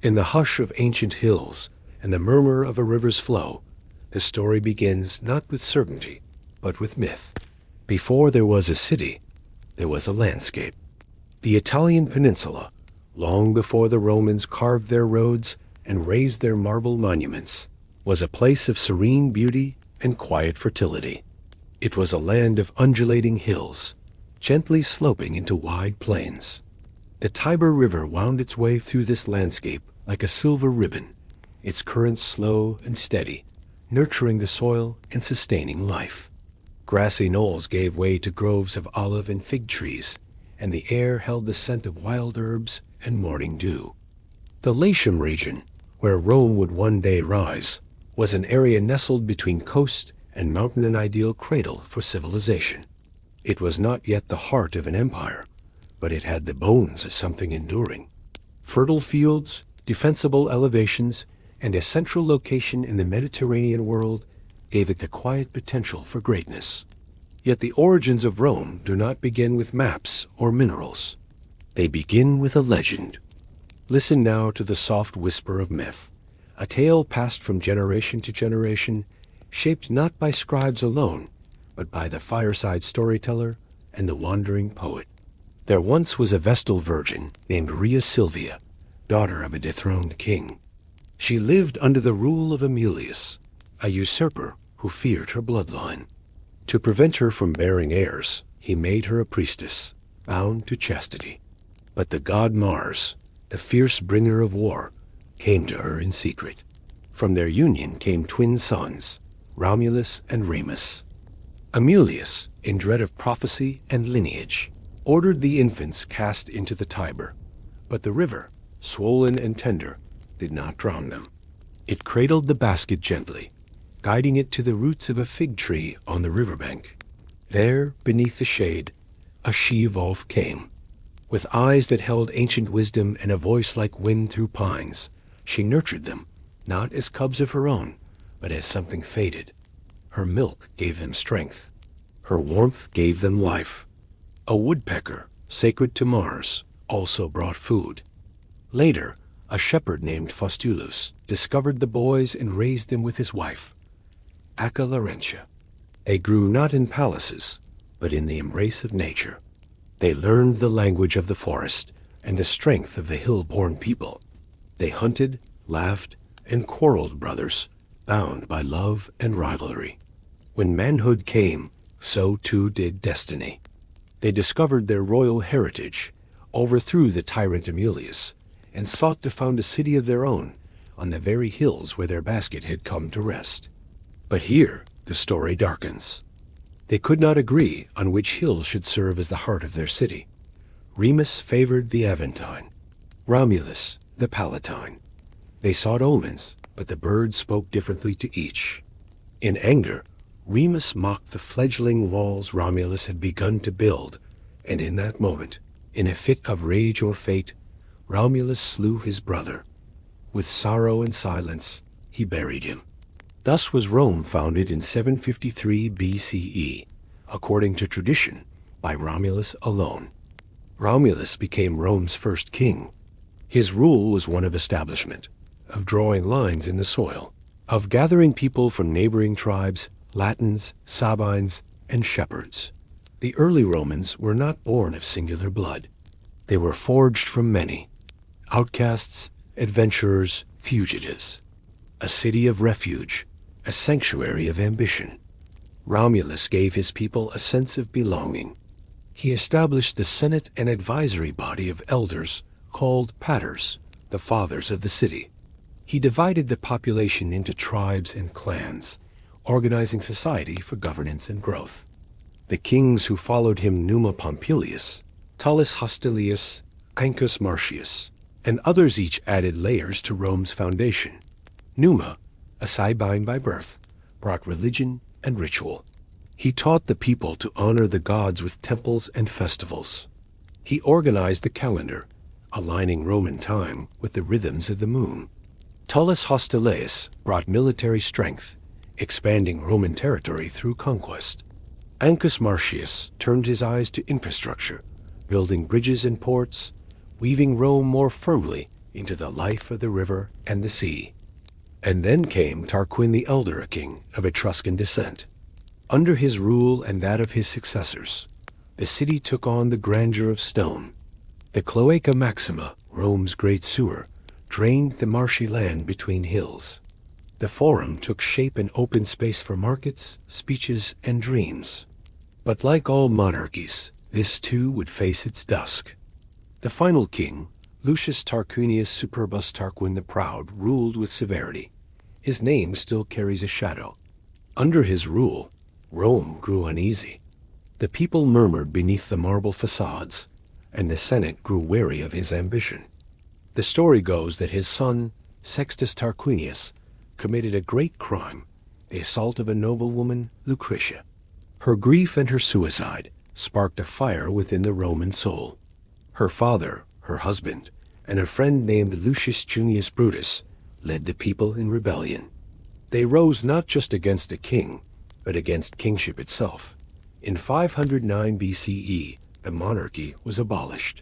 In the hush of ancient hills and the murmur of a river's flow, the story begins not with certainty, but with myth. Before there was a city, there was a landscape. The Italian peninsula, long before the Romans carved their roads and raised their marble monuments, was a place of serene beauty and quiet fertility. It was a land of undulating hills, gently sloping into wide plains. The Tiber River wound its way through this landscape like a silver ribbon, its currents slow and steady, nurturing the soil and sustaining life. Grassy knolls gave way to groves of olive and fig trees, and the air held the scent of wild herbs and morning dew. The Latium region, where Rome would one day rise, was an area nestled between coast and mountain, an ideal cradle for civilization. It was not yet the heart of an empire, but it had the bones of something enduring. Fertile fields, defensible elevations, and a central location in the Mediterranean world gave it the quiet potential for greatness. Yet the origins of Rome do not begin with maps or minerals. They begin with a legend. Listen now to the soft whisper of myth, a tale passed from generation to generation, shaped not by scribes alone, but by the fireside storyteller and the wandering poet. There once was a Vestal virgin named Rhea Silvia, daughter of a dethroned king. She lived under the rule of Amulius, a usurper who feared her bloodline. To prevent her from bearing heirs, he made her a priestess, bound to chastity. But the god Mars, the fierce bringer of war, came to her in secret. From their union came twin sons, Romulus and Remus. Amulius, in dread of prophecy and lineage, ordered the infants cast into the Tiber, but the river, swollen and tender, did not drown them. It cradled the basket gently, guiding it to the roots of a fig tree on the riverbank. There, beneath the shade, a she-wolf came. With eyes that held ancient wisdom and a voice like wind through pines, she nurtured them, not as cubs of her own, but as something fated. Her milk gave them strength. Her warmth gave them life. A woodpecker, sacred to Mars, also brought food. Later, a shepherd named Faustulus discovered the boys and raised them with his wife, Acca Laurentia. They grew not in palaces, but in the embrace of nature. They learned the language of the forest and the strength of the hill-born people. They hunted, laughed, and quarreled, brothers, bound by love and rivalry. When manhood came, so too did destiny. They discovered their royal heritage, overthrew the tyrant Amulius, and sought to found a city of their own on the very hills where their basket had come to rest. But here the story darkens. They could not agree on which hill should serve as the heart of their city. Remus favored the Aventine, Romulus the Palatine. They sought omens, but the birds spoke differently to each. In anger, Remus mocked the fledgling walls Romulus had begun to build, and in that moment, in a fit of rage or fate, Romulus slew his brother. With sorrow and silence, he buried him. Thus was Rome founded in 753 BCE, according to tradition, by Romulus alone. Romulus became Rome's first king. His rule was one of establishment, of drawing lines in the soil, of gathering people from neighboring tribes, Latins, Sabines, and shepherds. The early Romans were not born of singular blood. They were forged from many, outcasts, adventurers, fugitives. A city of refuge, a sanctuary of ambition. Romulus gave his people a sense of belonging. He established the Senate and advisory body of elders called paters, the fathers of the city. He divided the population into tribes and clans, organizing society for governance and growth. The kings who followed him, Numa Pompilius, Tullus Hostilius, Ancus Marcius, and others, each added layers to Rome's foundation. Numa, a Sabine by birth, brought religion and ritual. He taught the people to honor the gods with temples and festivals. He organized the calendar, aligning Roman time with the rhythms of the moon. Tullus Hostilius brought military strength, expanding Roman territory through conquest. Ancus Marcius turned his eyes to infrastructure, building bridges and ports, weaving Rome more firmly into the life of the river and the sea. And then came Tarquin the Elder, a king of Etruscan descent. Under his rule and that of his successors, the city took on the grandeur of stone. The Cloaca Maxima, Rome's great sewer, drained the marshy land between hills. The Forum took shape in open space for markets, speeches, and dreams. But like all monarchies, this too would face its dusk. The final king, Lucius Tarquinius Superbus Tarquin the Proud, ruled with severity. His name still carries a shadow. Under his rule, Rome grew uneasy. The people murmured beneath the marble facades, and the Senate grew wary of his ambition. The story goes that his son, Sextus Tarquinius, committed a great crime, the assault of a noblewoman, Lucretia. Her grief and her suicide sparked a fire within the Roman soul. Her father, her husband, and a friend named Lucius Junius Brutus led the people in rebellion. They rose not just against a king, but against kingship itself. In 509 BCE, the monarchy was abolished.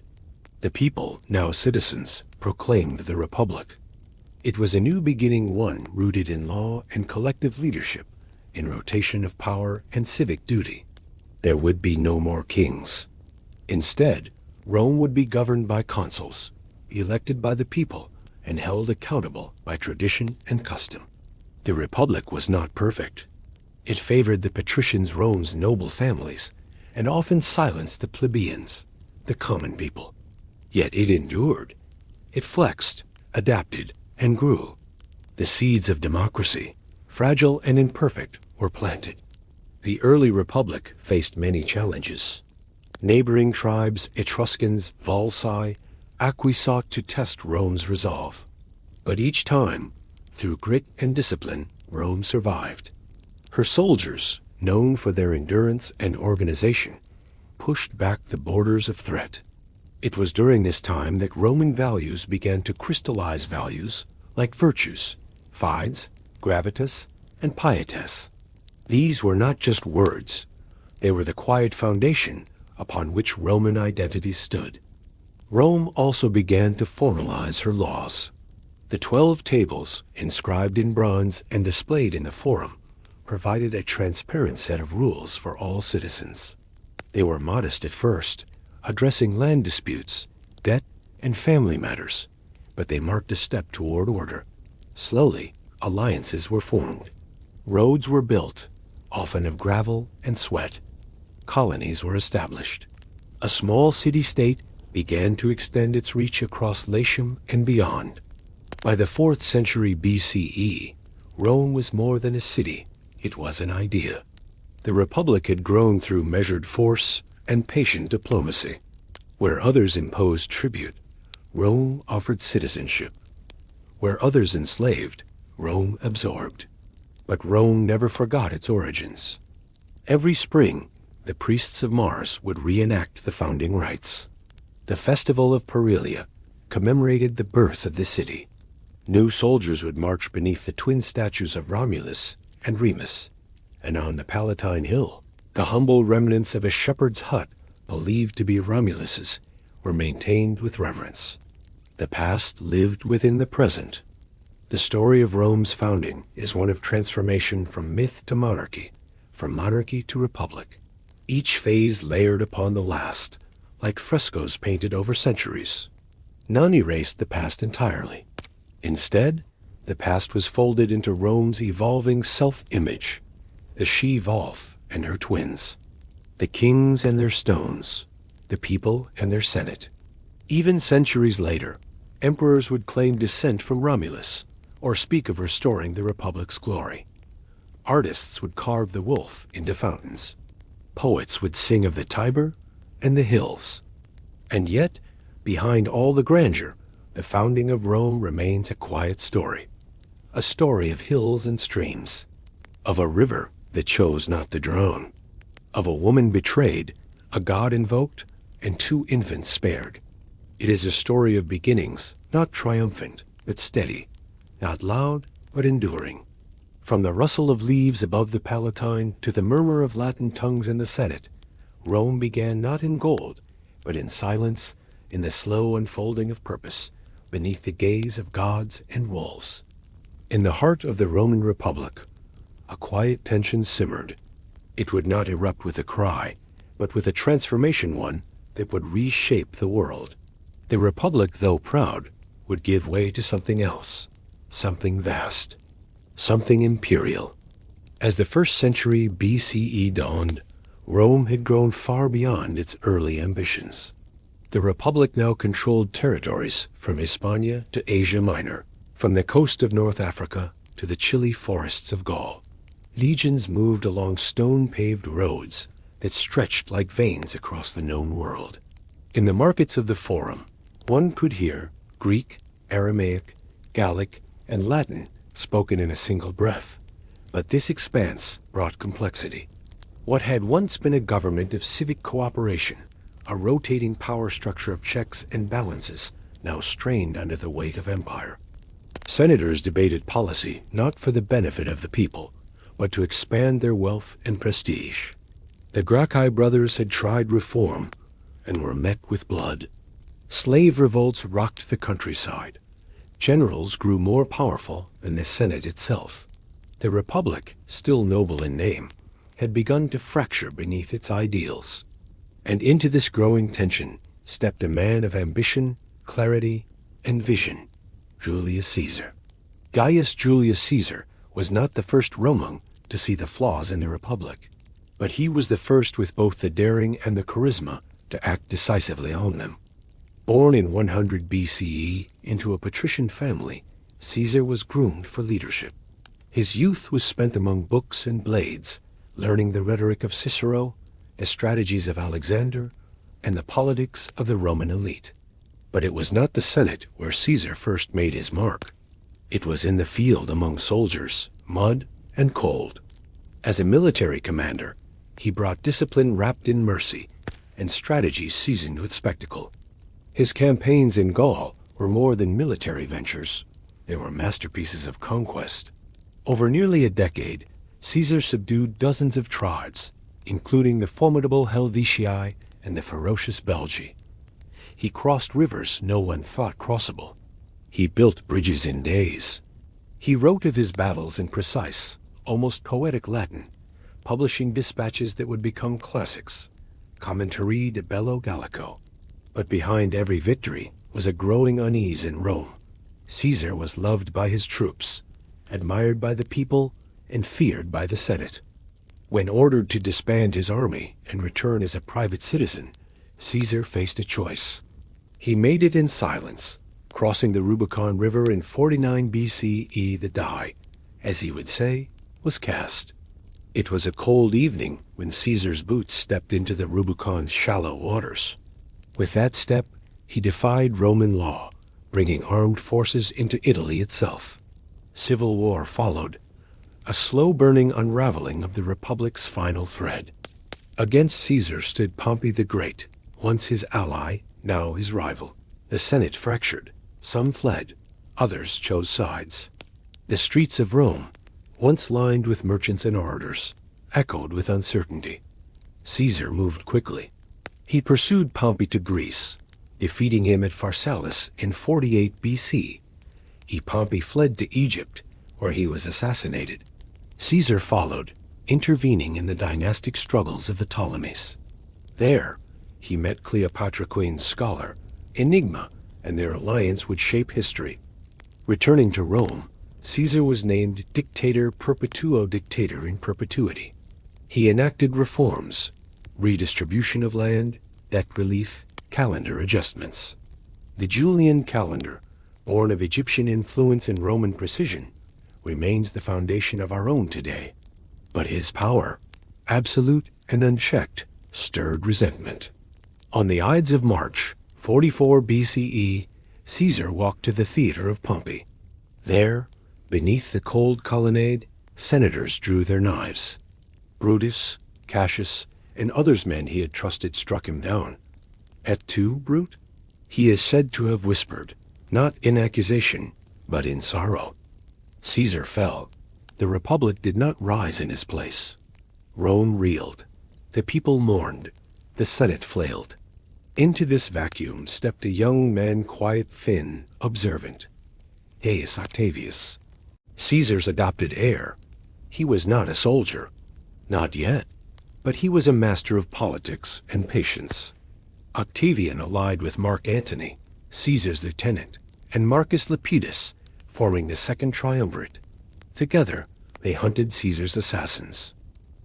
The people, now citizens, proclaimed the Republic. It was a new beginning, one rooted in law and collective leadership, in rotation of power and civic duty. There would be no more kings. Instead, Rome would be governed by consuls, elected by the people and held accountable by tradition and custom. The Republic was not perfect. It favored the patricians, Rome's noble families, and often silenced the plebeians, the common people. Yet it endured. It flexed, adapted, and grew. The seeds of democracy, fragile and imperfect, were planted. The early Republic faced many challenges. Neighboring tribes, Etruscans, Volsci, Aqui, sought to test Rome's resolve. But each time, through grit and discipline, Rome survived. Her soldiers, known for their endurance and organization, pushed back the borders of threat. It was during this time that Roman values began to crystallize, values like virtues, fides, gravitas, and pietas. These were not just words. They were the quiet foundation upon which Roman identity stood. Rome also began to formalize her laws. The 12 tables, inscribed in bronze and displayed in the Forum, provided a transparent set of rules for all citizens. They were modest at first, addressing land disputes, debt, and family matters, but they marked a step toward order. Slowly, alliances were formed. Roads were built, often of gravel and sweat. Colonies were established. A small city-state began to extend its reach across Latium and beyond. By the 4th century BCE, Rome was more than a city, it was an idea. The Republic had grown through measured force and patient diplomacy. Where others imposed tribute, Rome offered citizenship. Where others enslaved, Rome absorbed. But Rome never forgot its origins. Every spring, the priests of Mars would reenact the founding rites. The festival of Perilia commemorated the birth of the city. New soldiers would march beneath the twin statues of Romulus and Remus, and on the Palatine Hill, the humble remnants of a shepherd's hut believed to be Romulus's were maintained with reverence. The past lived within the present. The story of Rome's founding is one of transformation from myth to monarchy, from monarchy to republic. Each phase layered upon the last, like frescoes painted over centuries. None erased the past entirely. Instead, the past was folded into Rome's evolving self-image, the she-Wolf and her twins, the kings and their stones, the people and their senate. Even centuries later, emperors would claim descent from Romulus, or speak of restoring the Republic's glory. Artists would carve the wolf into fountains. Poets would sing of the Tiber and the hills. And yet, behind all the grandeur, the founding of Rome remains a quiet story. A story of hills and streams, of a river that chose not to drown, of a woman betrayed, a god invoked, and 2 infants spared. It is a story of beginnings, not triumphant, but steady, not loud, but enduring. From the rustle of leaves above the Palatine to the murmur of Latin tongues in the Senate, Rome began not in gold, but in silence, in the slow unfolding of purpose, beneath the gaze of gods and wolves. In the heart of the Roman Republic, a quiet tension simmered. It would not erupt with a cry, but with a transformation one that would reshape the world. The Republic, though proud, would give way to something else, something vast, something imperial. As the first century BCE dawned, Rome had grown far beyond its early ambitions. The Republic now controlled territories from Hispania to Asia Minor, from the coast of North Africa to the chilly forests of Gaul. Legions moved along stone-paved roads that stretched like veins across the known world. In the markets of the Forum, one could hear Greek, Aramaic, Gallic, and Latin spoken in a single breath. But this expanse brought complexity. What had once been a government of civic cooperation, a rotating power structure of checks and balances, now strained under the weight of empire. Senators debated policy not for the benefit of the people, but to expand their wealth and prestige. The Gracchi brothers had tried reform and were met with blood. Slave revolts rocked the countryside. Generals grew more powerful than the Senate itself. The Republic, still noble in name, had begun to fracture beneath its ideals. And into this growing tension stepped a man of ambition, clarity, and vision, Julius Caesar. Gaius Julius Caesar was not the first Roman to see the flaws in the Republic, but he was the first with both the daring and the charisma to act decisively on them. Born in 100 BCE into a patrician family, Caesar was groomed for leadership. His youth was spent among books and blades, learning the rhetoric of Cicero, the strategies of Alexander, and the politics of the Roman elite. But it was not the Senate where Caesar first made his mark. It was in the field among soldiers, mud and cold. As a military commander, he brought discipline wrapped in mercy and strategy seasoned with spectacle. His campaigns in Gaul were more than military ventures. They were masterpieces of conquest. Over nearly a decade, Caesar subdued dozens of tribes, including the formidable Helvetii and the ferocious Belgae. He crossed rivers no one thought crossable. He built bridges in days. He wrote of his battles in precise, almost poetic Latin, publishing dispatches that would become classics, Commentarii de Bello Gallico. But behind every victory was a growing unease in Rome. Caesar was loved by his troops, admired by the people, and feared by the Senate. When ordered to disband his army and return as a private citizen, Caesar faced a choice. He made it in silence, crossing the Rubicon River in 49 BCE. The die, as he would say, was cast. It was a cold evening when Caesar's boots stepped into the Rubicon's shallow waters. With that step, he defied Roman law, bringing armed forces into Italy itself. Civil war followed, a slow-burning unraveling of the Republic's final thread. Against Caesar stood Pompey the Great, once his ally, now his rival. The Senate fractured. Some fled, others chose sides. The streets of Rome, once lined with merchants and orators, echoed with uncertainty. Caesar moved quickly. He pursued Pompey to Greece, defeating him at Pharsalus in 48 BC. Pompey fled to Egypt, where he was assassinated. Caesar followed, intervening in the dynastic struggles of the Ptolemies. There, he met Cleopatra Queen's scholar, Enigma, and their alliance would shape history. Returning to Rome, Caesar was named Dictator Perpetuo Dictator in perpetuity. He enacted reforms, redistribution of land, debt relief, calendar adjustments. The Julian calendar, born of Egyptian influence and Roman precision, remains the foundation of our own today. But his power, absolute and unchecked, stirred resentment. On the Ides of March, 44 BCE, Caesar walked to the theater of Pompey. There, beneath the cold colonnade, senators drew their knives. Brutus, Cassius, and others men he had trusted struck him down. Et tu, Brute? He is said to have whispered, not in accusation, but in sorrow. Caesar fell. The Republic did not rise in his place. Rome reeled. The people mourned. The Senate flailed. Into this vacuum stepped a young man, quiet, thin, observant. Gaius Octavius, Caesar's adopted heir. He was not a soldier, not yet, but he was a master of politics and patience. Octavian allied with Mark Antony, Caesar's lieutenant, and Marcus Lepidus, forming the second triumvirate. Together, they hunted Caesar's assassins.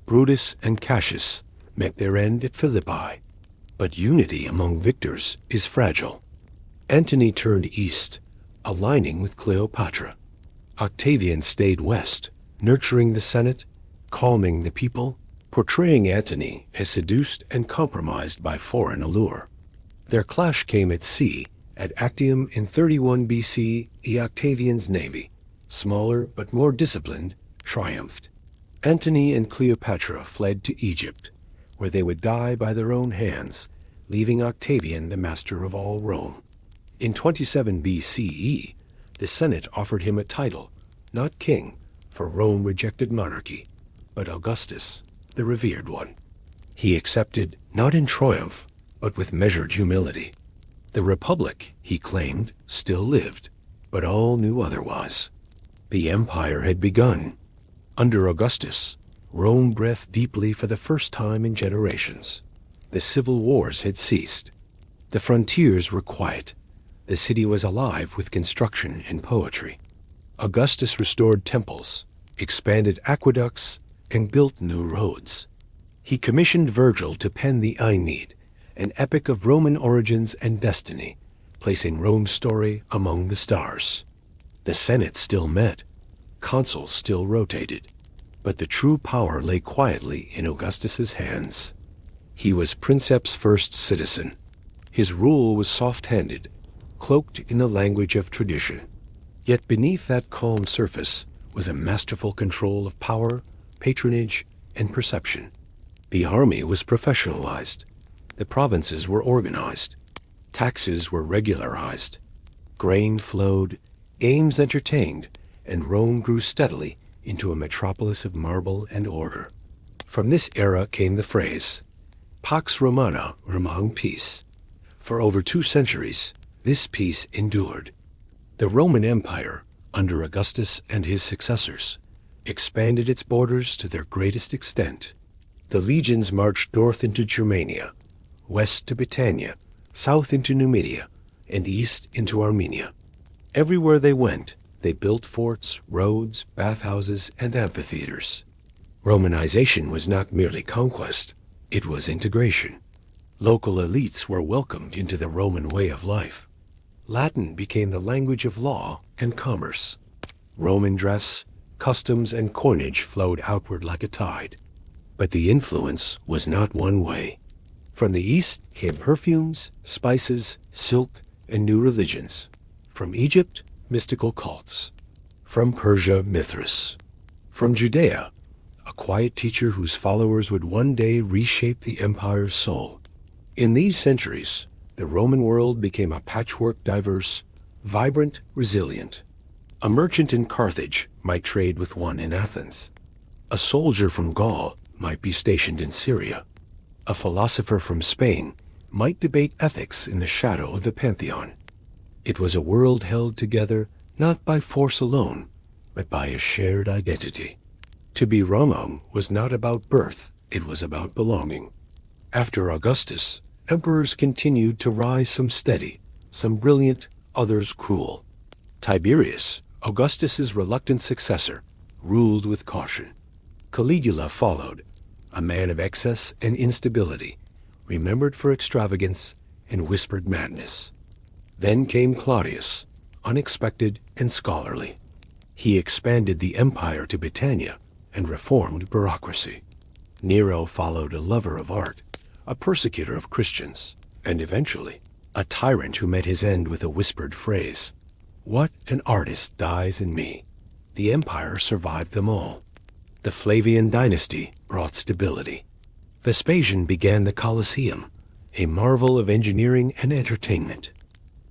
Brutus and Cassius met their end at Philippi. But unity among victors is fragile. Antony turned east, aligning with Cleopatra. Octavian stayed west, nurturing the Senate, calming the people, portraying Antony as seduced and compromised by foreign allure. Their clash came at sea, at Actium in 31 BC. Octavian's navy, smaller but more disciplined, triumphed. Antony and Cleopatra fled to Egypt, where they would die by their own hands, leaving Octavian the master of all Rome. In 27 BCE, the Senate offered him a title, not king, for Rome rejected monarchy, but Augustus, the revered one. He accepted, not in triumph, but with measured humility. The Republic, he claimed, still lived, but all knew otherwise. The empire had begun. Under Augustus, Rome breathed deeply for the first time in generations. The civil wars had ceased. The frontiers were quiet. The city was alive with construction and poetry. Augustus restored temples, expanded aqueducts, and built new roads. He commissioned Virgil to pen the Aeneid, an epic of Roman origins and destiny, placing Rome's story among the stars. The Senate still met. Consuls still rotated. But the true power lay quietly in Augustus's hands. He was Princeps' first citizen. His rule was soft-handed, cloaked in the language of tradition. Yet beneath that calm surface was a masterful control of power, patronage, and perception. The army was professionalized. The provinces were organized. Taxes were regularized. Grain flowed, games entertained, and Rome grew steadily into a metropolis of marble and order. From this era came the phrase, Pax Romana, Romang peace. For over 2 centuries, this peace endured. The Roman Empire, under Augustus and his successors, expanded its borders to their greatest extent. The legions marched north into Germania, west to Britannia, south into Numidia, and east into Armenia. Everywhere they went, they built forts, roads, bathhouses, and amphitheaters. Romanization was not merely conquest, it was integration. Local elites were welcomed into the Roman way of life. Latin became the language of law and commerce. Roman dress, customs, and coinage flowed outward like a tide. But the influence was not one way. From the east came perfumes, spices, silk, and new religions. From Egypt, mystical cults. From Persia, Mithras. From Judea, a quiet teacher whose followers would one day reshape the empire's soul. In these centuries, the Roman world became a patchwork diverse, vibrant, resilient. A merchant in Carthage might trade with one in Athens. A soldier from Gaul might be stationed in Syria. A philosopher from Spain might debate ethics in the shadow of the Pantheon. It was a world held together not by force alone, but by a shared identity. To be Romang was not about birth, it was about belonging. After Augustus, emperors continued to rise, some steady, some brilliant, others cruel. Tiberius, Augustus's reluctant successor, ruled with caution. Caligula followed, a man of excess and instability, remembered for extravagance and whispered madness. Then came Claudius, unexpected and scholarly. He expanded the empire to Britannia and reformed bureaucracy. Nero followed, a lover of art, a persecutor of Christians, and eventually a tyrant who met his end with a whispered phrase, "What an artist dies in me." The empire survived them all. The Flavian dynasty brought stability. Vespasian began the Colosseum, a marvel of engineering and entertainment.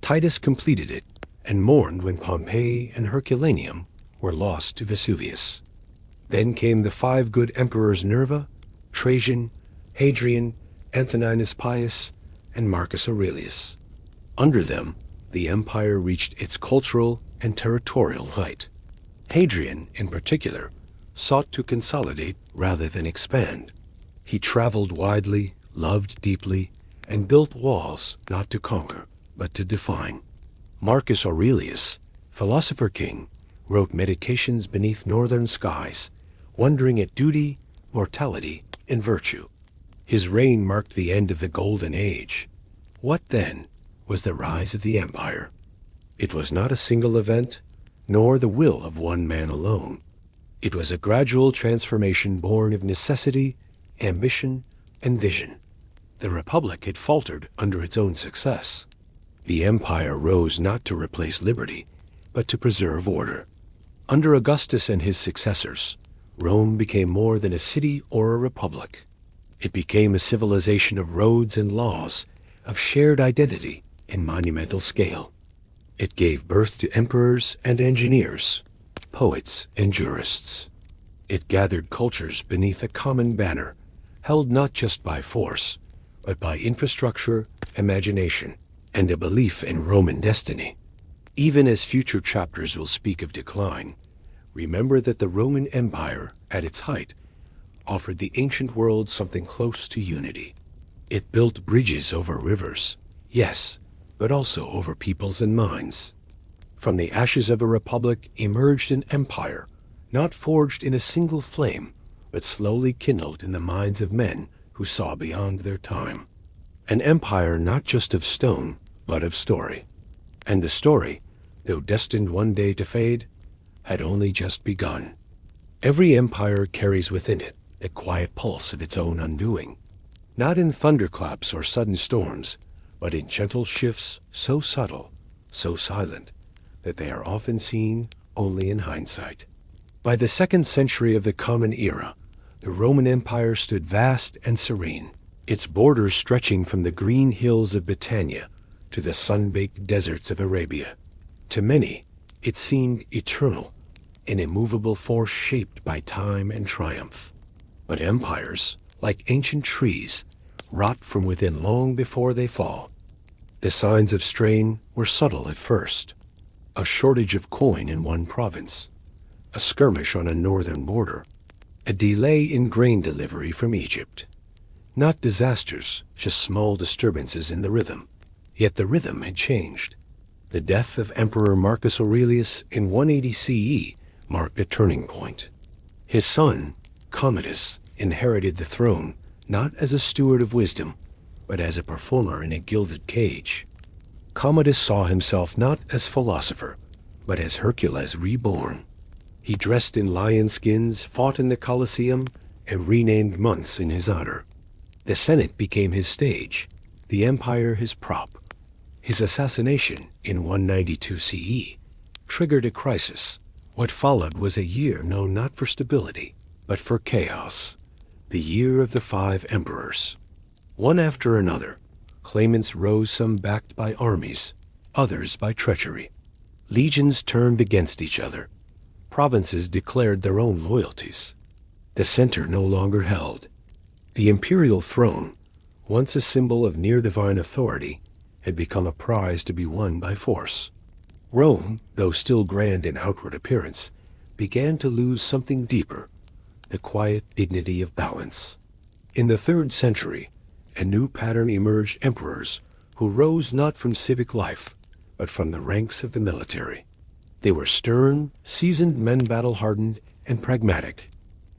Titus completed it and mourned when Pompeii and Herculaneum were lost to Vesuvius. Then came the 5 good emperors Nerva, Trajan, Hadrian, Antoninus Pius, and Marcus Aurelius. Under them, the empire reached its cultural and territorial height. Hadrian, in particular, sought to consolidate rather than expand. He traveled widely, loved deeply, and built walls not to conquer, but to define. Marcus Aurelius, philosopher king, wrote meditations beneath northern skies, wondering at duty, mortality, and virtue. His reign marked the end of the Golden Age. What, then, was the rise of the empire? It was not a single event, nor the will of one man alone. It was a gradual transformation born of necessity, ambition, and vision. The Republic had faltered under its own success. The empire rose not to replace liberty, but to preserve order. Under Augustus and his successors, Rome became more than a city or a republic. It became a civilization of roads and laws, of shared identity and monumental scale. It gave birth to emperors and engineers, poets and jurists. It gathered cultures beneath a common banner, held not just by force, but by infrastructure, imagination, and a belief in Roman destiny. Even as future chapters will speak of decline, remember that the Roman Empire, at its height, offered the ancient world something close to unity. It built bridges over rivers, yes, but also over peoples and minds. From the ashes of a republic emerged an empire, not forged in a single flame, but slowly kindled in the minds of men who saw beyond their time. An empire not just of stone, but of story. And the story, though destined one day to fade, had only just begun. Every empire carries within it a quiet pulse of its own undoing, not in thunderclaps or sudden storms, but in gentle shifts so subtle, so silent, that they are often seen only in hindsight. By the 2nd century of the Common Era, the Roman Empire stood vast and serene, its borders stretching from the green hills of Britannia to the sun-baked deserts of Arabia. To many, it seemed eternal, an immovable force shaped by time and triumph. But empires, like ancient trees, rot from within long before they fall. The signs of strain were subtle at first. A shortage of coin in one province, a skirmish on a northern border, a delay in grain delivery from Egypt. Not disasters, just small disturbances in the rhythm. Yet the rhythm had changed. The death of Emperor Marcus Aurelius in 180 CE marked a turning point. His son, Commodus, inherited the throne not as a steward of wisdom, but as a performer in a gilded cage. Commodus saw himself not as philosopher, but as Hercules reborn. He dressed in lion skins, fought in the Colosseum, and renamed months in his honor. The Senate became his stage, the empire his prop. His assassination in 192 CE triggered a crisis. What followed was a year known not for stability, but for chaos. The year of the 5 emperors. One after another, claimants rose, some backed by armies, others by treachery. Legions turned against each other. Provinces declared their own loyalties. The center no longer held. The imperial throne, once a symbol of near-divine authority, had become a prize to be won by force. Rome, though still grand in outward appearance, began to lose something deeper, the quiet dignity of balance. In the 3rd century, a new pattern emerged: emperors who rose not from civic life, but from the ranks of the military. They were stern, seasoned men, battle-hardened, and pragmatic.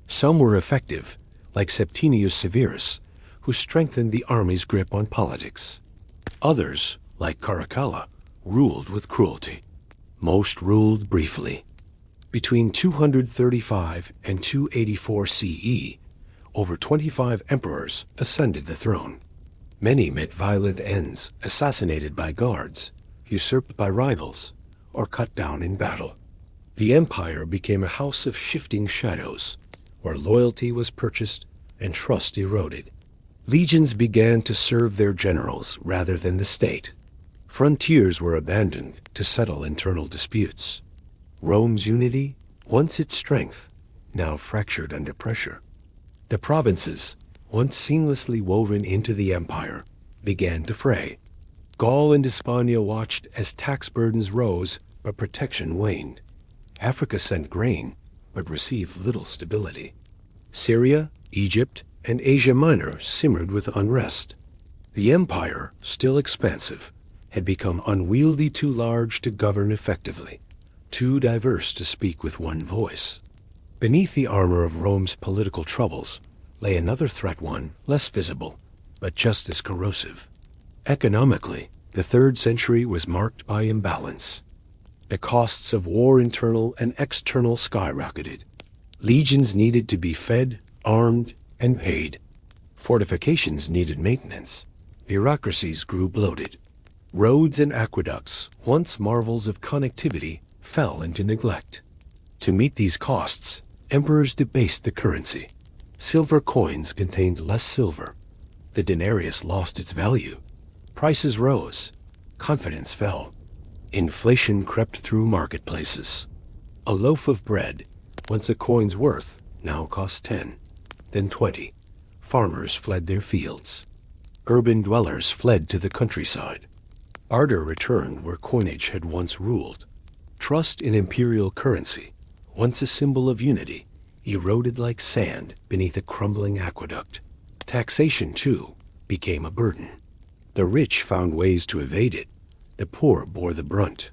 Some were effective, like Septimius Severus, who strengthened the army's grip on politics. Others, like Caracalla, ruled with cruelty. Most ruled briefly. Between 235 and 284 CE, over 25 emperors ascended the throne. Many met violent ends, assassinated by guards, usurped by rivals, or cut down in battle. The empire became a house of shifting shadows, where loyalty was purchased and trust eroded. Legions began to serve their generals rather than the state. Frontiers were abandoned to settle internal disputes. Rome's unity, once its strength, now fractured under pressure. The provinces, once seamlessly woven into the empire, began to fray. Gaul and Hispania watched as tax burdens rose, but protection waned. Africa sent grain, but received little stability. Syria, Egypt, and Asia Minor simmered with unrest. The empire, still expansive, had become unwieldy, too large to govern effectively, too diverse to speak with one voice. Beneath the armor of Rome's political troubles lay another threat, one less visible, but just as corrosive. Economically, the 3rd century was marked by imbalance. The costs of war, internal and external, skyrocketed. Legions needed to be fed, armed, and paid. Fortifications needed maintenance. Bureaucracies grew bloated. Roads and aqueducts, once marvels of connectivity, fell into neglect. To meet these costs, emperors debased the currency. Silver coins contained less silver. The denarius lost its value. Prices rose. Confidence fell. Inflation crept through marketplaces. A loaf of bread, once a coin's worth, now cost 10, then 20. Farmers fled their fields. Urban dwellers fled to the countryside. Ardor returned where coinage had once ruled. Trust in imperial currency, once a symbol of unity, eroded like sand beneath a crumbling aqueduct. Taxation, too, became a burden. The rich found ways to evade it. The poor bore the brunt.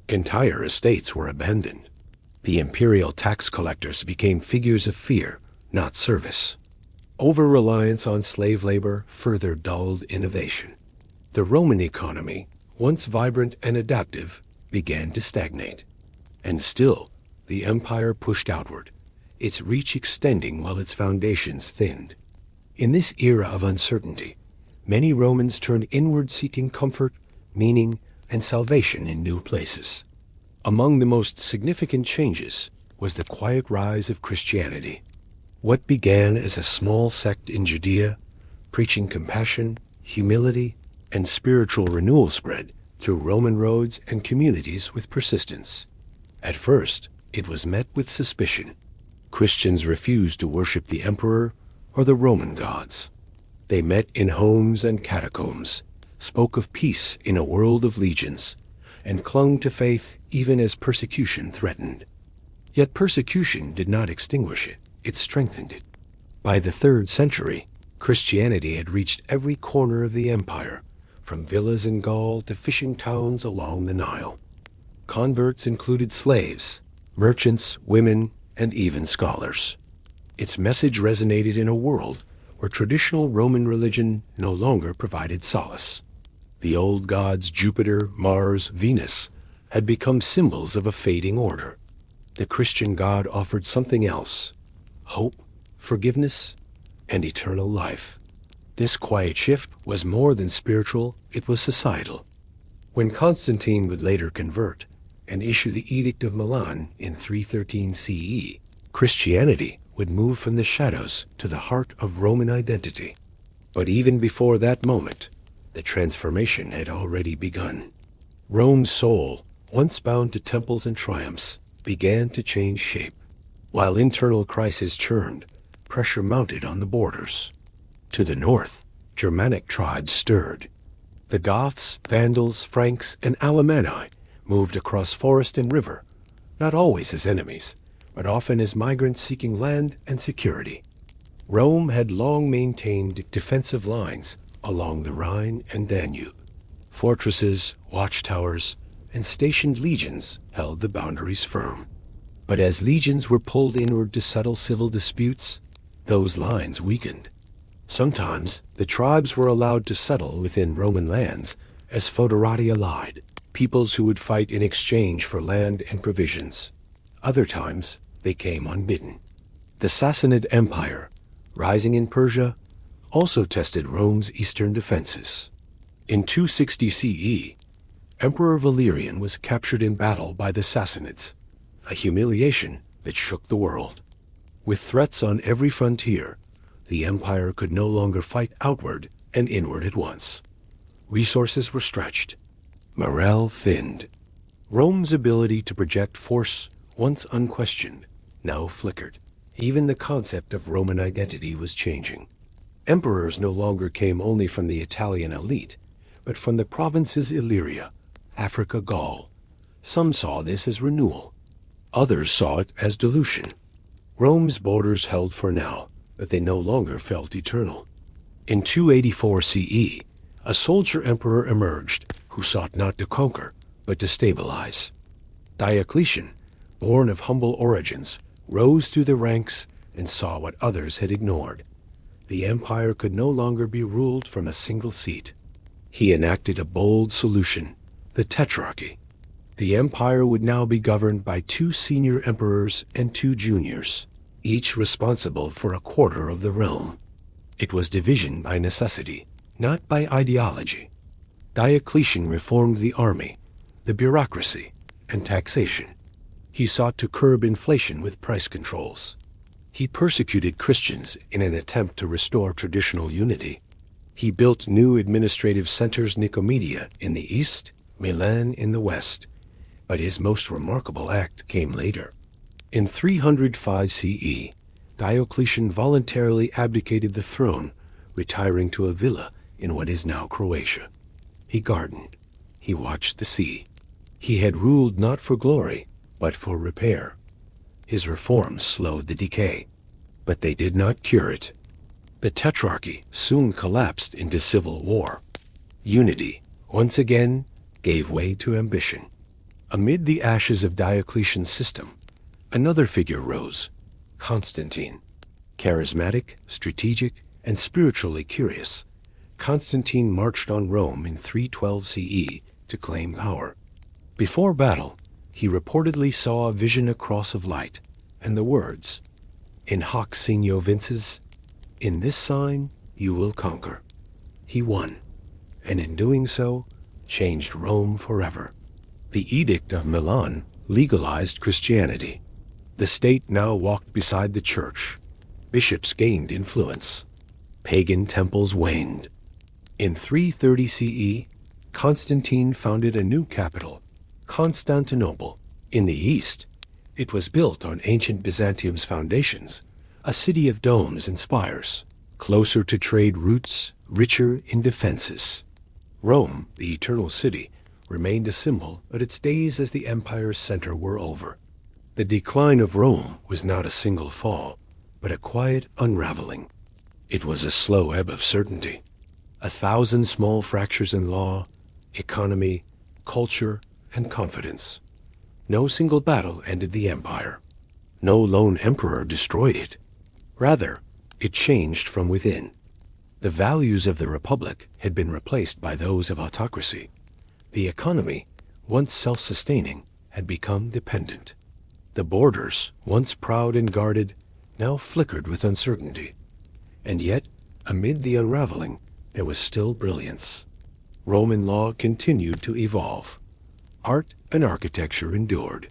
Entire estates were abandoned. The imperial tax collectors became figures of fear, not service. Over-reliance on slave labor further dulled innovation. The Roman economy, once vibrant and adaptive, began to stagnate. And still, the empire pushed outward, its reach extending while its foundations thinned. In this era of uncertainty, many Romans turned inward, seeking comfort, meaning, and salvation in new places. Among the most significant changes was the quiet rise of Christianity. What began as a small sect in Judea, preaching compassion, humility, and spiritual renewal, spread through Roman roads and communities with persistence. At first, it was met with suspicion. Christians refused to worship the emperor or the Roman gods. They met in homes and catacombs, spoke of peace in a world of legions, and clung to faith even as persecution threatened. Yet persecution did not extinguish it, it strengthened it. By the 3rd century, Christianity had reached every corner of the empire, from villas in Gaul to fishing towns along the Nile. Converts included slaves, merchants, women, and even scholars. Its message resonated in a world where traditional Roman religion no longer provided solace. The old gods Jupiter, Mars, Venus had become symbols of a fading order. The Christian God offered something else: hope, forgiveness, and eternal life. This quiet shift was more than spiritual, it was societal. When Constantine would later convert and issue the Edict of Milan in 313 CE, Christianity would move from the shadows to the heart of Roman identity. But even before that moment, the transformation had already begun. Rome's soul, once bound to temples and triumphs, began to change shape. While internal crises churned, pressure mounted on the borders. To the north, Germanic tribes stirred. The Goths, Vandals, Franks, and Alemanni moved across forest and river, not always as enemies, but often as migrants seeking land and security. Rome had long maintained defensive lines along the Rhine and Danube. Fortresses, watchtowers, and stationed legions held the boundaries firm. But as legions were pulled inward to settle civil disputes, those lines weakened. Sometimes the tribes were allowed to settle within Roman lands as foederati allied, peoples who would fight in exchange for land and provisions. Other times they came unbidden. The Sassanid Empire, rising in Persia, also tested Rome's eastern defenses. In 260 CE, Emperor Valerian was captured in battle by the Sassanids, a humiliation that shook the world. With threats on every frontier, the empire could no longer fight outward and inward at once. Resources were stretched. Morale thinned. Rome's ability to project force, once unquestioned, now flickered. Even the concept of Roman identity was changing. Emperors no longer came only from the Italian elite, but from the provinces Illyria, Africa, Gaul. Some saw this as renewal. Others saw it as dilution. Rome's borders held for now, but they no longer felt eternal. In 284 CE, a soldier emperor emerged who sought not to conquer, but to stabilize. Diocletian, born of humble origins, rose through the ranks and saw what others had ignored. The empire could no longer be ruled from a single seat. He enacted a bold solution, the Tetrarchy. The empire would now be governed by 2 senior emperors and 2 juniors, each responsible for a quarter of the realm. It was division by necessity, not by ideology. Diocletian reformed the army, the bureaucracy, and taxation. He sought to curb inflation with price controls. He persecuted Christians in an attempt to restore traditional unity. He built new administrative centers, Nicomedia in the east, Milan in the west. But his most remarkable act came later. In 305 CE, Diocletian voluntarily abdicated the throne, retiring to a villa in what is now Croatia. He gardened. He watched the sea. He had ruled not for glory, but for repair. His reforms slowed the decay, but they did not cure it. The Tetrarchy soon collapsed into civil war. Unity, once again, gave way to ambition. Amid the ashes of Diocletian's system, another figure rose, Constantine. Charismatic, strategic, and spiritually curious, Constantine marched on Rome in 312 CE to claim power. Before battle, he reportedly saw a vision across of light, and the words, "In hoc signo vinces," in this sign you will conquer. He won, and in doing so, changed Rome forever. The Edict of Milan legalized Christianity. The state now walked beside the church. Bishops gained influence. Pagan temples waned. In 330 CE, Constantine founded a new capital, Constantinople. In the east, it was built on ancient Byzantium's foundations, a city of domes and spires, closer to trade routes, richer in defenses. Rome, the eternal city, remained a symbol, but its days as the empire's center were over. The decline of Rome was not a single fall, but a quiet unraveling. It was a slow ebb of certainty. 1,000 small fractures in law, economy, culture, and confidence. No single battle ended the empire. No lone emperor destroyed it. Rather, it changed from within. The values of the republic had been replaced by those of autocracy. The economy, once self-sustaining, had become dependent. The borders, once proud and guarded, now flickered with uncertainty. And yet, amid the unraveling, there was still brilliance. Roman law continued to evolve. Art and architecture endured.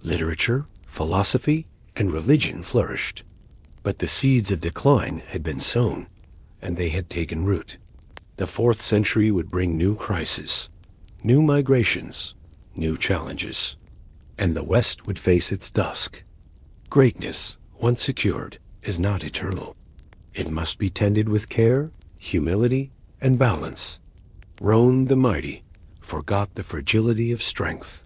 Literature, philosophy, and religion flourished. But the seeds of decline had been sown, and they had taken root. The 4th century would bring new crises, new migrations, new challenges, and the West would face its dusk. Greatness, once secured, is not eternal. It must be tended with care, humility, and balance. Rome the mighty forgot the fragility of strength,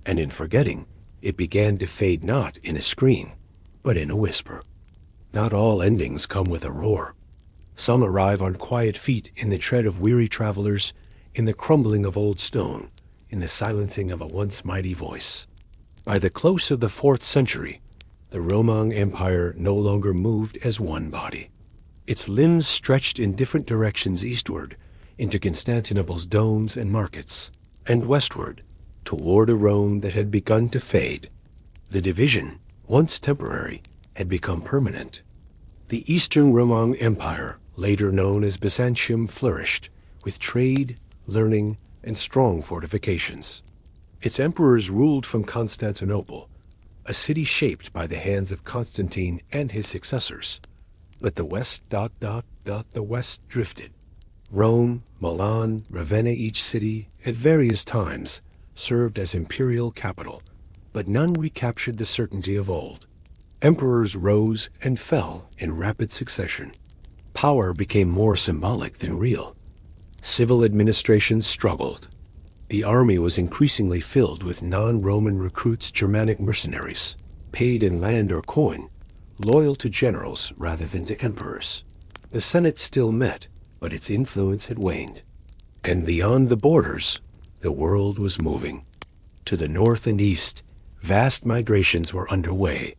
and in forgetting, it began to fade not in a scream, but in a whisper. Not all endings come with a roar. Some arrive on quiet feet in the tread of weary travelers, in the crumbling of old stone, in the silencing of a once mighty voice. By the close of the 4th century, the Roman Empire no longer moved as one body. Its limbs stretched in different directions eastward, into Constantinople's domes and markets, and westward, toward a Rome that had begun to fade. The division, once temporary, had become permanent. The Eastern Roman Empire, later known as Byzantium, flourished, with trade, learning, and strong fortifications. Its emperors ruled from Constantinople, a city shaped by the hands of Constantine and his successors. But the West drifted. Rome, Milan, Ravenna, each city, at various times, served as imperial capital, but none recaptured the certainty of old. Emperors rose and fell in rapid succession. Power became more symbolic than real. Civil administration struggled. The army was increasingly filled with non-Roman recruits, Germanic mercenaries, paid in land or coin, loyal to generals rather than to emperors. The Senate still met, but its influence had waned. And beyond the borders, the world was moving. To the north and east, vast migrations were underway.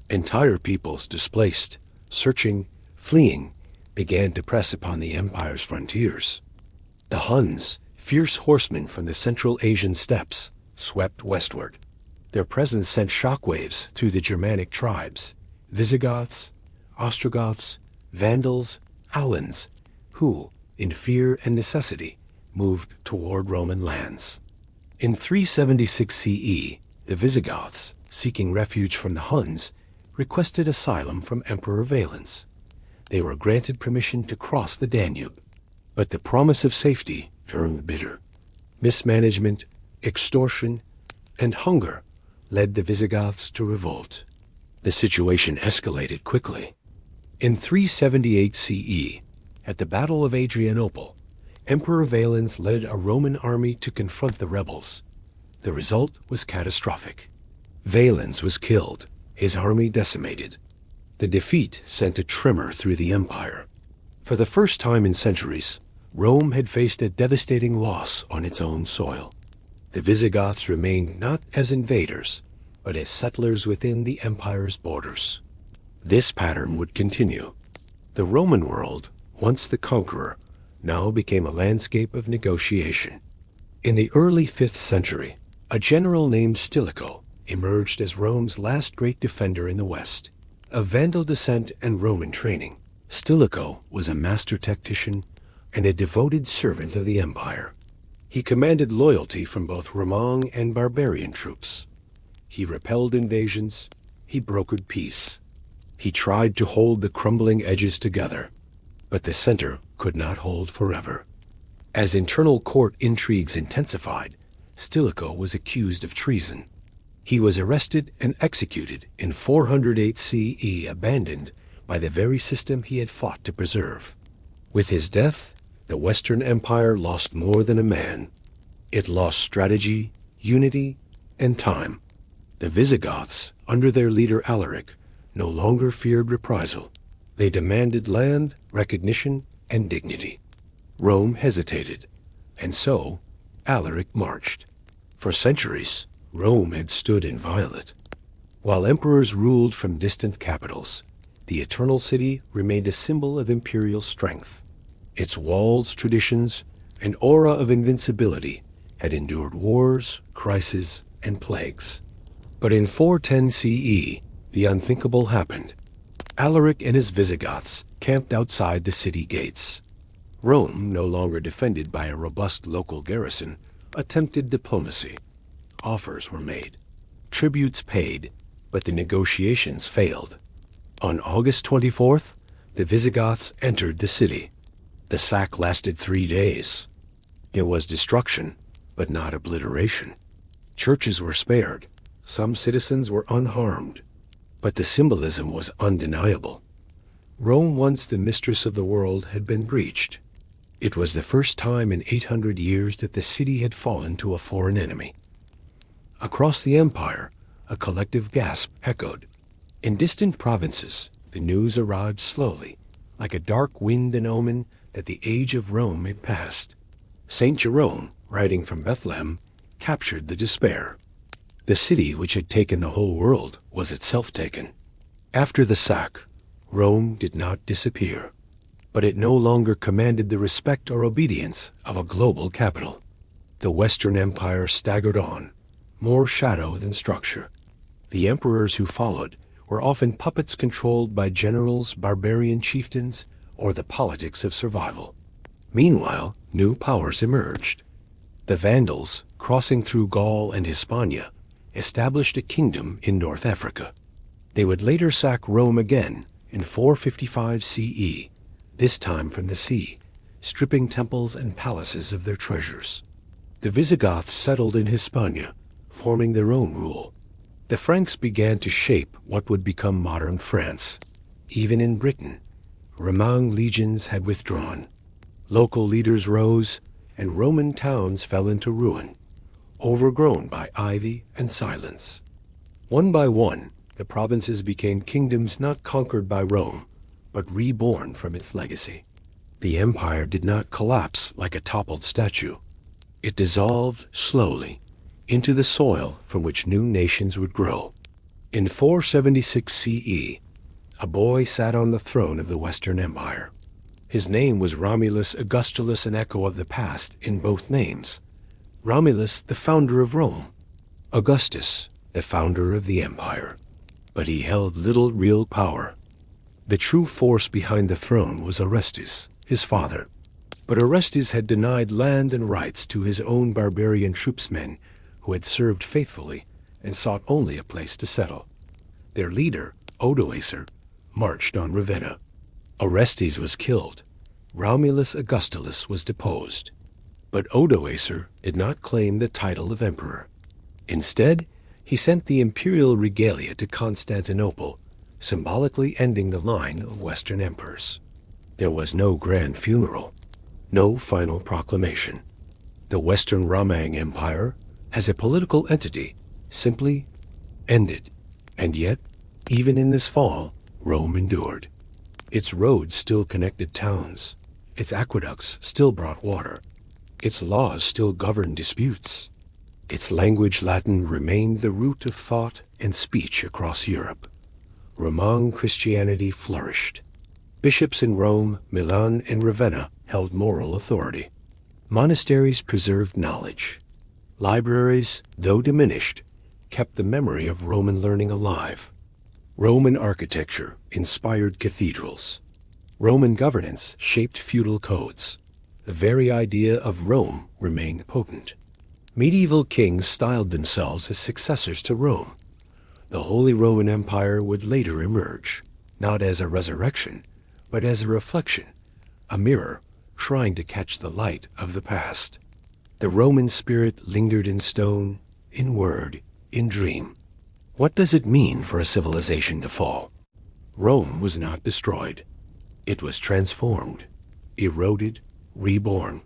Entire peoples displaced, searching, fleeing, began to press upon the empire's frontiers. The Huns, fierce horsemen from the Central Asian steppes, swept westward. Their presence sent shockwaves through the Germanic tribes, Visigoths, Ostrogoths, Vandals, Alans, who, in fear and necessity, moved toward Roman lands. In 376 CE, the Visigoths, seeking refuge from the Huns, requested asylum from Emperor Valens. They were granted permission to cross the Danube, but the promise of safety turned bitter. Mismanagement, extortion, and hunger led the Visigoths to revolt. The situation escalated quickly. In 378 CE, at the Battle of Adrianople, Emperor Valens led a Roman army to confront the rebels. The result was catastrophic. Valens was killed, his army decimated. The defeat sent a tremor through the empire. For the first time in centuries, Rome had faced a devastating loss on its own soil. The Visigoths remained not as invaders, but as settlers within the empire's borders. This pattern would continue. The Roman world, once the conqueror, now became a landscape of negotiation. In the early 5th century, a general named Stilicho emerged as Rome's last great defender in the West. Of Vandal descent and Roman training, Stilicho was a master tactician and a devoted servant of the empire. He commanded loyalty from both Roman and barbarian troops. He repelled invasions, he brokered peace. He tried to hold the crumbling edges together, but the center could not hold forever. As internal court intrigues intensified, Stilicho was accused of treason. He was arrested and executed in 408 CE, abandoned by the very system he had fought to preserve. With his death, the Western Empire lost more than a man. It lost strategy, unity, and time. The Visigoths, under their leader Alaric, no longer feared reprisal. They demanded land, recognition, and dignity. Rome hesitated, and so Alaric marched. For centuries, Rome had stood inviolate. While emperors ruled from distant capitals, the Eternal City remained a symbol of imperial strength. Its walls, traditions, and aura of invincibility had endured wars, crises, and plagues. But in 410 CE, the unthinkable happened. Alaric and his Visigoths camped outside the city gates. Rome, no longer defended by a robust local garrison, attempted diplomacy. Offers were made, tributes paid, but the negotiations failed. On August 24th, the Visigoths entered the city. The sack lasted 3 days. It was destruction, but not obliteration. Churches were spared. Some citizens were unharmed. But the symbolism was undeniable. Rome, once the mistress of the world, had been breached. It was the first time in 800 years that the city had fallen to a foreign enemy. Across the empire, a collective gasp echoed. In distant provinces, the news arrived slowly, like a dark wind and omen that the age of Rome had passed. St. Jerome, writing from Bethlehem, captured the despair. The city which had taken the whole world was itself taken. After the sack, Rome did not disappear, but it no longer commanded the respect or obedience of a global capital. The Western Empire staggered on, more shadow than structure. The emperors who followed were often puppets controlled by generals, barbarian chieftains, or the politics of survival. Meanwhile, new powers emerged. The Vandals, crossing through Gaul and Hispania, established a kingdom in North Africa. They would later sack Rome again in 455 CE, this time from the sea, stripping temples and palaces of their treasures. The Visigoths settled in Hispania, forming their own rule. The Franks began to shape what would become modern France. Even in Britain, Roman legions had withdrawn. Local leaders rose, and Roman towns fell into ruin, overgrown by ivy and silence. One by one, the provinces became kingdoms not conquered by Rome, but reborn from its legacy. The empire did not collapse like a toppled statue. It dissolved slowly into the soil from which new nations would grow. In 476 CE, a boy sat on the throne of the Western Empire. His name was Romulus Augustulus, an echo of the past in both names. Romulus, the founder of Rome. Augustus, the founder of the empire. But he held little real power. The true force behind the throne was Orestes, his father. But Orestes had denied land and rights to his own barbarian troopsmen who had served faithfully and sought only a place to settle. Their leader, Odoacer, marched on Ravenna. Orestes was killed. Romulus Augustulus was deposed. But Odoacer did not claim the title of emperor. Instead, he sent the imperial regalia to Constantinople, symbolically ending the line of Western emperors. There was no grand funeral, no final proclamation. The Western Roman Empire, as a political entity, simply ended. And yet, even in this fall, Rome endured. Its roads still connected towns. Its aqueducts still brought water. Its laws still governed disputes. Its language, Latin, remained the root of thought and speech across Europe. Roman Christianity flourished. Bishops in Rome, Milan, and Ravenna held moral authority. Monasteries preserved knowledge. Libraries, though diminished, kept the memory of Roman learning alive. Roman architecture inspired cathedrals. Roman governance shaped feudal codes. The very idea of Rome remained potent. Medieval kings styled themselves as successors to Rome. The Holy Roman Empire would later emerge, not as a resurrection, but as a reflection, a mirror trying to catch the light of the past. The Roman spirit lingered in stone, in word, in dream. What does it mean for a civilization to fall? Rome was not destroyed. It was transformed, eroded, reborn.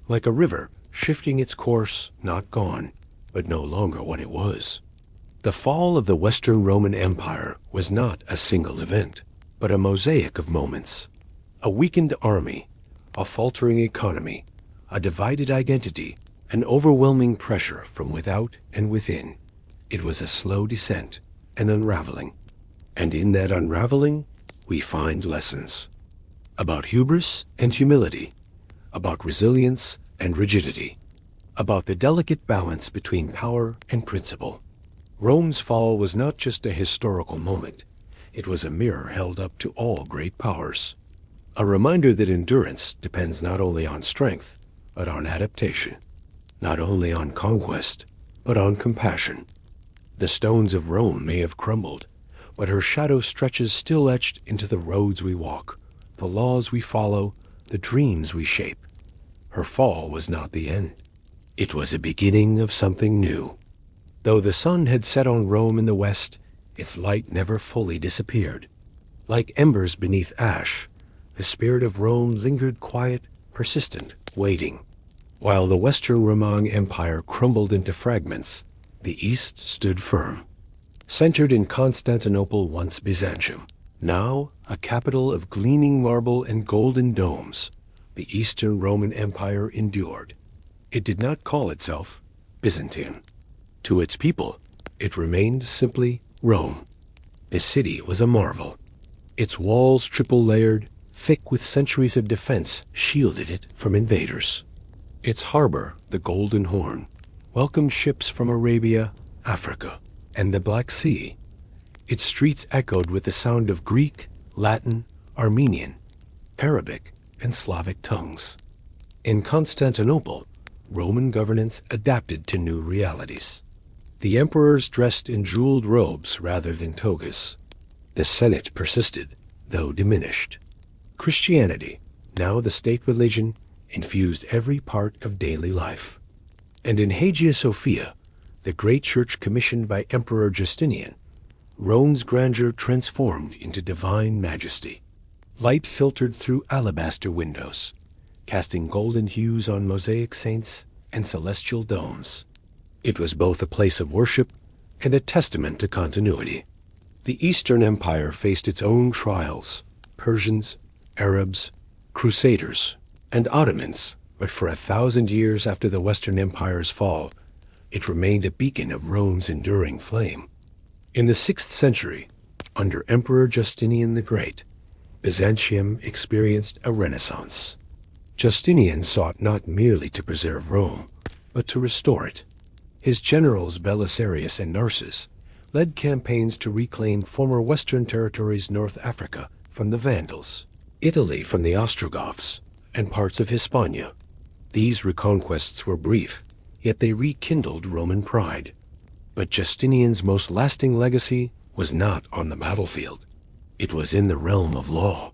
Like a river, shifting its course, not gone, but no longer what it was. The fall of the Western Roman Empire was not a single event, but a mosaic of moments. A weakened army, a faltering economy, a divided identity, an overwhelming pressure from without and within. It was a slow descent, an unraveling. And in that unraveling, we find lessons. About hubris and humility, about resilience and rigidity, about the delicate balance between power and principle. Rome's fall was not just a historical moment. It was a mirror held up to all great powers. A reminder that endurance depends not only on strength, but on adaptation. Not only on conquest, but on compassion. The stones of Rome may have crumbled, but her shadow stretches still etched into the roads we walk, the laws we follow, the dreams we shape. Her fall was not the end. It was a beginning of something new. Though the sun had set on Rome in the west, its light never fully disappeared. Like embers beneath ash, the spirit of Rome lingered quiet, persistent, waiting. While the Western Roman Empire crumbled into fragments, the East stood firm. Centered in Constantinople, once Byzantium, now a capital of gleaming marble and golden domes, the Eastern Roman Empire endured. It did not call itself Byzantine. To its people, it remained simply Rome. The city was a marvel. Its walls, triple-layered, thick with centuries of defense, shielded it from invaders. Its harbor, the Golden Horn, welcomed ships from Arabia, Africa, and the Black Sea. Its streets echoed with the sound of Greek, Latin, Armenian, Arabic, and Slavic tongues. In Constantinople, Roman governance adapted to new realities. The emperors dressed in jeweled robes rather than togas. The Senate persisted, though diminished. Christianity, now the state religion, infused every part of daily life. And in Hagia Sophia, the great church commissioned by Emperor Justinian, Rome's grandeur transformed into divine majesty. Light filtered through alabaster windows, casting golden hues on mosaic saints and celestial domes. It was both a place of worship and a testament to continuity. The Eastern Empire faced its own trials: Persians, Arabs, Crusaders, and Ottomans, but for 1,000 years after the Western Empire's fall, it remained a beacon of Rome's enduring flame. In the 6th century, under Emperor Justinian the Great, Byzantium experienced a renaissance. Justinian sought not merely to preserve Rome, but to restore it. His generals Belisarius and Narses led campaigns to reclaim former Western territories, North Africa from the Vandals, Italy from the Ostrogoths, and parts of Hispania. These reconquests were brief, yet they rekindled Roman pride. But Justinian's most lasting legacy was not on the battlefield. It was in the realm of law.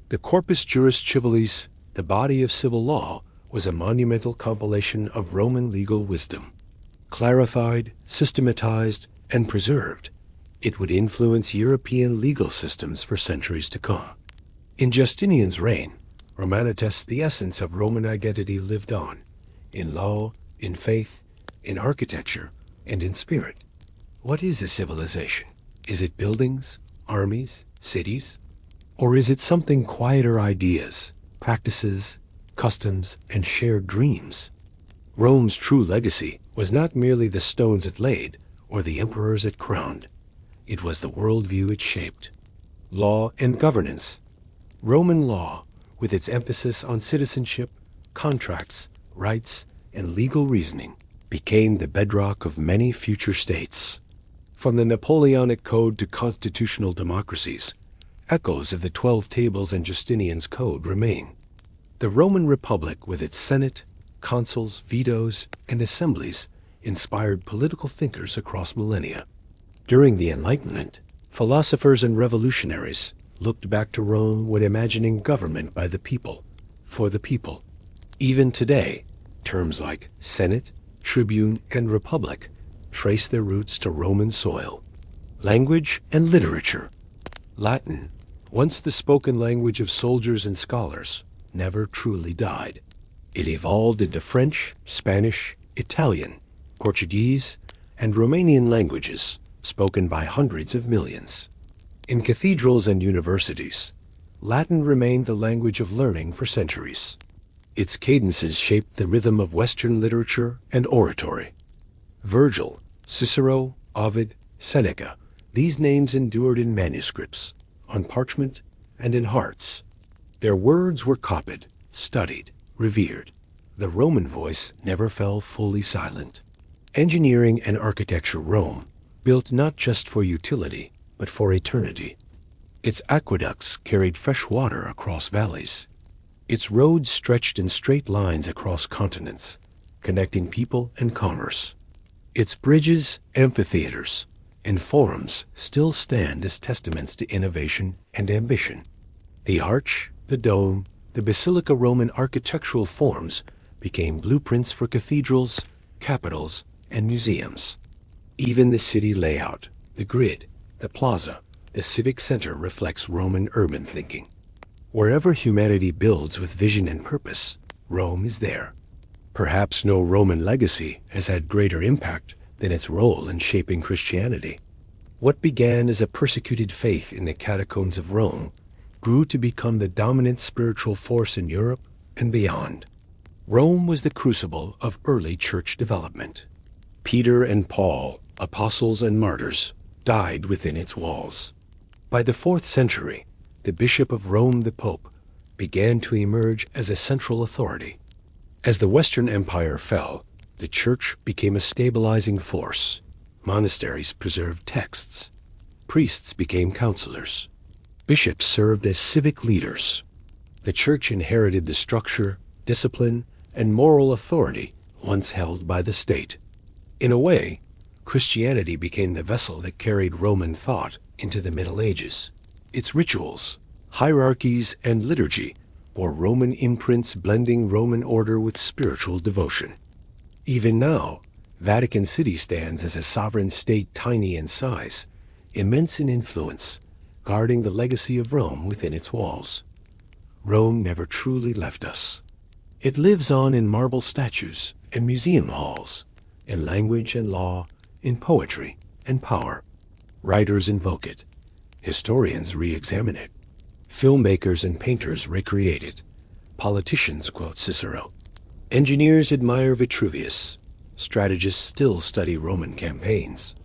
The Corpus Juris Civilis, the body of civil law, was a monumental compilation of Roman legal wisdom. Clarified, systematized, and preserved, it would influence European legal systems for centuries to come. In Justinian's reign, Romanitas, the essence of Roman identity, lived on, in law, in faith, in architecture, and in spirit. What is a civilization? Is it buildings, armies, cities? Or is it something quieter: ideas, practices, customs, and shared dreams? Rome's true legacy was not merely the stones it laid or the emperors it crowned. It was the worldview it shaped. Law and governance. Roman law, with its emphasis on citizenship, contracts, rights, and legal reasoning, became the bedrock of many future states. From the Napoleonic Code to constitutional democracies, echoes of the 12 Tables and Justinian's Code remain. The Roman Republic, with its Senate, consuls, vetoes, and assemblies, inspired political thinkers across millennia. During the Enlightenment, philosophers and revolutionaries looked back to Rome when imagining government by the people, for the people. Even today, terms like Senate, Tribune, and Republic trace their roots to Roman soil. Language and literature. Latin, once the spoken language of soldiers and scholars, never truly died. It evolved into French, Spanish, Italian, Portuguese, and Romanian languages, spoken by hundreds of millions. In cathedrals and universities, Latin remained the language of learning for centuries. Its cadences shaped the rhythm of Western literature and oratory. Virgil, Cicero, Ovid, Seneca, these names endured in manuscripts, on parchment, and in hearts. Their words were copied, studied, revered. The Roman voice never fell fully silent. Engineering and architecture. Rome, built not just for utility, but for eternity. Its aqueducts carried fresh water across valleys. Its roads stretched in straight lines across continents, connecting people and commerce. Its bridges, amphitheaters, and forums still stand as testaments to innovation and ambition. The arch, the dome, the Basilica Roman architectural forms became blueprints for cathedrals, capitals, and museums. Even the city layout, the grid, the plaza, the civic center reflects Roman urban thinking. Wherever humanity builds with vision and purpose, Rome is there. Perhaps no Roman legacy has had greater impact than its role in shaping Christianity. What began as a persecuted faith in the catacombs of Rome grew to become the dominant spiritual force in Europe and beyond. Rome was the crucible of early church development. Peter and Paul, apostles and martyrs, died within its walls. By the 4th century, the Bishop of Rome, the Pope, began to emerge as a central authority. As the Western Empire fell, the Church became a stabilizing force. Monasteries preserved texts. Priests became counselors. Bishops served as civic leaders. The Church inherited the structure, discipline, and moral authority once held by the state. In a way, Christianity became the vessel that carried Roman thought into the Middle Ages. Its rituals, hierarchies, and liturgy bore Roman imprints, blending Roman order with spiritual devotion. Even now, Vatican City stands as a sovereign state, tiny in size, immense in influence, guarding the legacy of Rome within its walls. Rome never truly left us. It lives on in marble statues and museum halls, in language and law, in poetry and power. Writers invoke it. Historians re-examine it. Filmmakers and painters recreate it. Politicians quote Cicero. Engineers admire Vitruvius. Strategists still study Roman campaigns.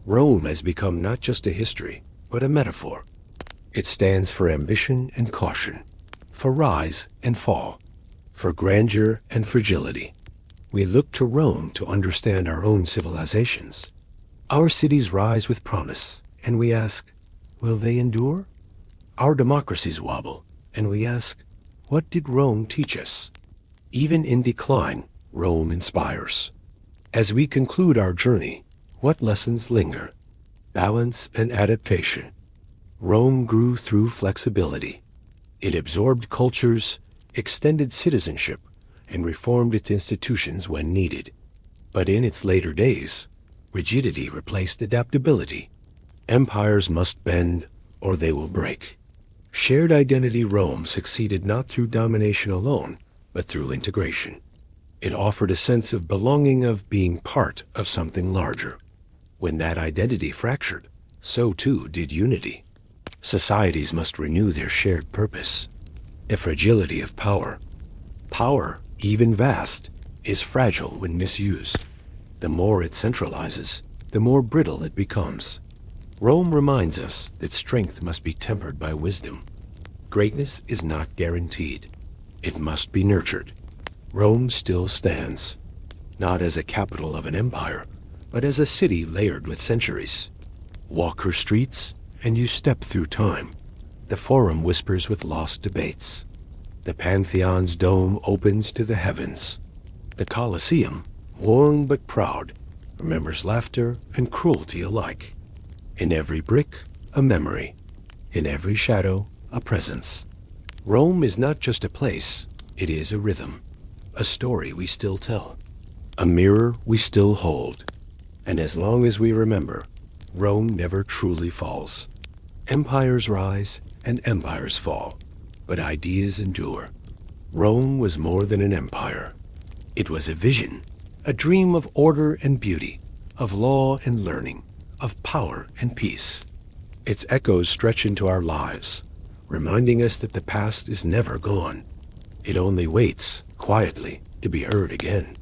Rome has become not just a history, but a metaphor. It stands for ambition and caution, for rise and fall, for grandeur and fragility. We look to Rome to understand our own civilizations. Our cities rise with promise, and we ask, will they endure? Our democracies wobble, and we ask, what did Rome teach us? Even in decline, Rome inspires. As we conclude our journey, what lessons linger? Balance and adaptation. Rome grew through flexibility. It absorbed cultures, extended citizenship, and reformed its institutions when needed. But in its later days, rigidity replaced adaptability. Empires must bend, or they will break. Shared identity Rome succeeded not through domination alone, but through integration. It offered a sense of belonging, of being part of something larger. When that identity fractured, so too did unity. Societies must renew their shared purpose. A fragility of power. Power, even vast, is fragile when misused. The more it centralizes, the more brittle it becomes. Rome reminds us that strength must be tempered by wisdom. Greatness is not guaranteed. It must be nurtured. Rome still stands, not as a capital of an empire, but as a city layered with centuries. Walk her streets, and you step through time. The Forum whispers with lost debates. The Pantheon's dome opens to the heavens. The Colosseum, worn but proud, remembers laughter and cruelty alike. In every brick, a memory. In every shadow, a presence. Rome is not just a place, it is a rhythm. A story we still tell. A mirror we still hold. And as long as we remember, Rome never truly falls. Empires rise and empires fall, but ideas endure. Rome was more than an empire. It was a vision, a dream of order and beauty, of law and learning, of power and peace. Its echoes stretch into our lives, reminding us that the past is never gone. It only waits, quietly, to be heard again.